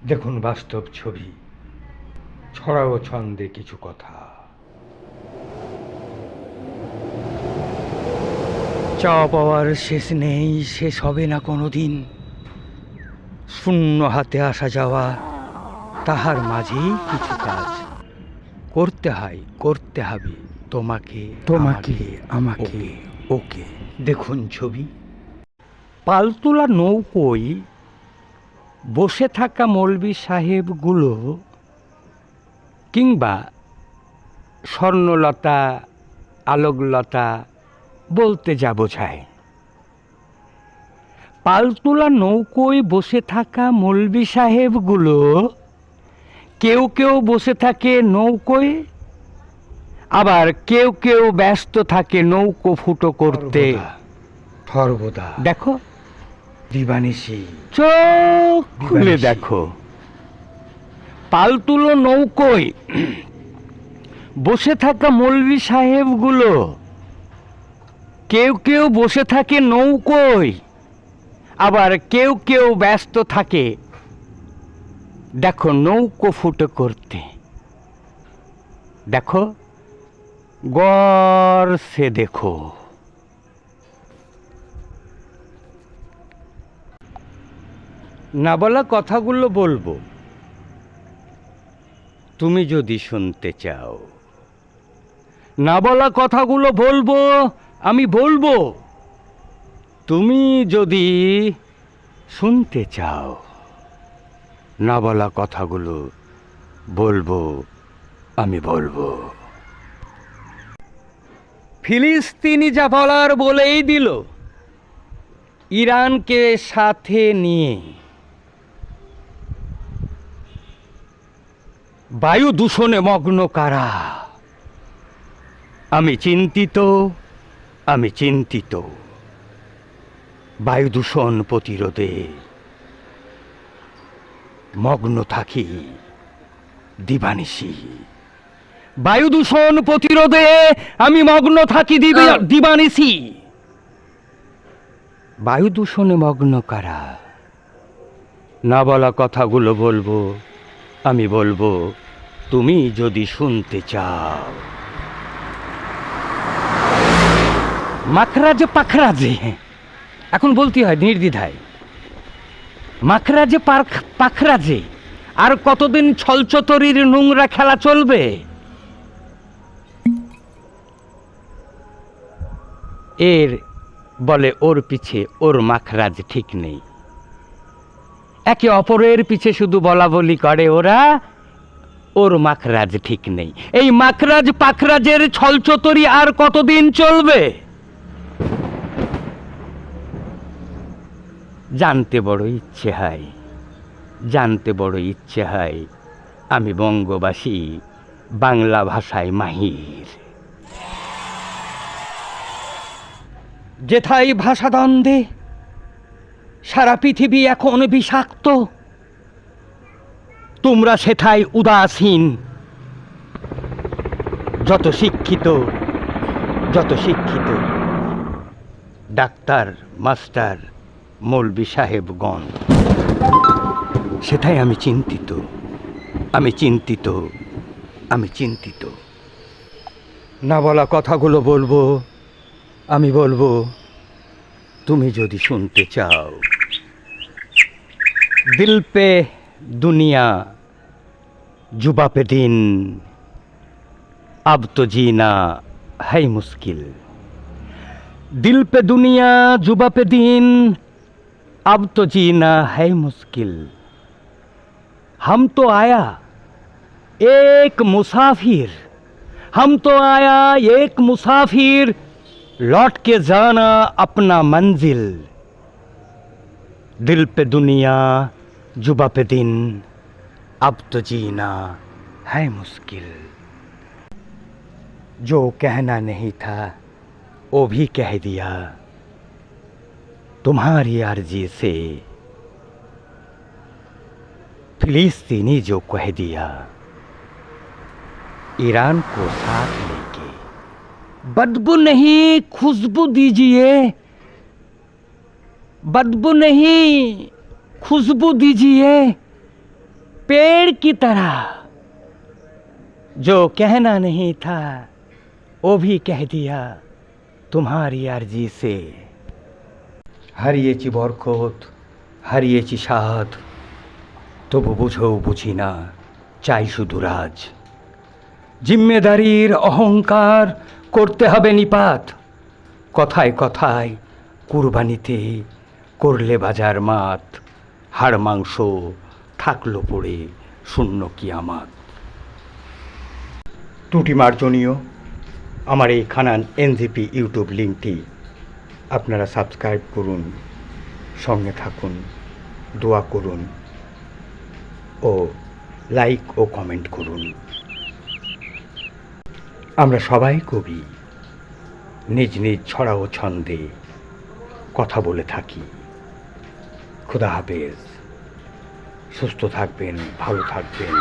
দেখুন বাস্তব ছবি, ছড়াও ছন্দে কিছু কথা। চাওয়া পাওয়ার শেষ নেই, শেষ হবে না কোনোদিন। শূন্য হাতে আসা যাওয়া, তাহার মাঝেই কিছু কাজ করতে হয়, করতে হবে তোমাকে, তোমাকে, আমাকে, ওকে, ওকে। দেখুন ছবি, পালতোলা নৌকোয় বসে থাকা মৌলবি সাহেবগুলো কিংবা স্বর্ণলতা, আলোকলতা বলতে যা বোঝায়। পালতোলা নৌকোয় বসে থাকা মৌলবি সাহেবগুলো কেউ কেউ বসে থাকে নৌকোয়, আবার কেউ কেউ ব্যস্ত থাকে নৌকো ফুটো করতে। সর্বদা দেখো, দিবানিশি চোখ খুলে দেখো, পালতুলো নৌকোয় বসে থাকা মৌলবি সাহেবগুলো কেউ কেউ বসে থাকে নৌকোয়, আবার কেউ কেউ ব্যস্ত থাকে দেখো নৌকো ফুটো করতে। দেখো, গর সে দেখো। না বলা কথাগুলো বলবো, তুমি যদি শুনতে চাও। না বলা কথাগুলো বলবো, আমি বলবো, তুমি যদি শুনতে চাও। না বলা কথাগুলো বলবো, আমি বলবো। ফিলিস্তিনি যা বলার বলেই দিল, ইরানকে সাথে নিয়ে। বায়ু দূষণে মগ্ন কারা? আমি চিন্তিত, আমি চিন্তিত। বায়ু দূষণ প্রতিরোধে মগ্ন থাকি দিবানিশি। বায়ু দূষণ প্রতিরোধে আমি মগ্ন থাকি দিবানিশি। বায়ু দূষণে মগ্ন কারা? না বলা কথাগুলো বলবো, আমি বলবো, তুমি যদি শুনতে চাও। মাখরাজে পাখরাজে, এখন বলতে হয় নির্দ্বিধায়। মাখরাজে পাখরাজে আর কতদিন ছলচতরির নোংরা খেলা চলবে? এর বলে ওর পিছে ওর মাখরাজ ঠিক নেই। একে অপরের পিছে শুধু বলা বলি করে ওরা, ওর মাখরাজ ঠিক নেই। এই মাখরাজ পাখরাজের ছলচতরি আর কতদিন চলবে? জানতে বড় ইচ্ছে হয়, জানতে বড় ইচ্ছে হয়। আমি বঙ্গবাসী, বাংলা ভাষায় মাহির। যেথায় ভাষাদ্বন্দ্বে সারা পৃথিবী এখন বিষাক্ত, তোমরা সেথায় উদাসীন। যত শিক্ষিত, যত শিক্ষিত ডাক্তার, মাস্টার, মৌলবি সাহেবগণ, সেটাই আমি চিন্তিত, আমি চিন্তিত, আমি চিন্তিত। না বলা কথাগুলো বলবো, আমি বলবো, তুমি যদি শুনতে চাও। দিল পে দুনিয়া, जुबा पे दिन, अब तो जीना है मुश्किल। दिल पे दुनिया, जुबा पे दिन, अब तो जीना है मुश्किल। हम तो आया एक मुसाफिर, हम तो आया एक मुसाफिर, लौट के जाना अपना मंजिल। दिल पे दुनिया, जुबा पे दिन, अब तो जीना है मुश्किल। जो कहना नहीं था वो भी कह दिया तुम्हारी अर्जी से। फिलिस्तीनी जो कह दिया ईरान को साथ लेके। बदबू नहीं खुशबू दीजिए, बदबू नहीं खुशबू दीजिए, पेड़ की तरह जो कहना नहीं था वो भी कह दिया तुम्हारी अर्जी से। হারিয়েছি বরকত, হারিয়েছি সাধ, তবু বুঝেও বুঝি না, চাই শুধু রাজ। জিম্মেদারির অহংকার করতে হবে নিপাত, কথায় কথায় কুরবানিতে করলে বাজার মাত, হাড় মাংস থাকলো পড়ে শূন্য কিয়ামাত। ত্রুটি মার্জনীয় আমার এই খানান এনজিপি ইউটিউব লিঙ্কটি আপনারা সাবস্ক্রাইব করুন, সঙ্গে থাকুন, দোয়া করুন ও লাইক ও কমেন্ট করুন। আমরা সবাই কবি, নিজ নিজ ছড়া ও ছন্দে কথা বলে থাকি। খুদা হাফেজ, সুস্থ থাকবেন, ভালো থাকবেন।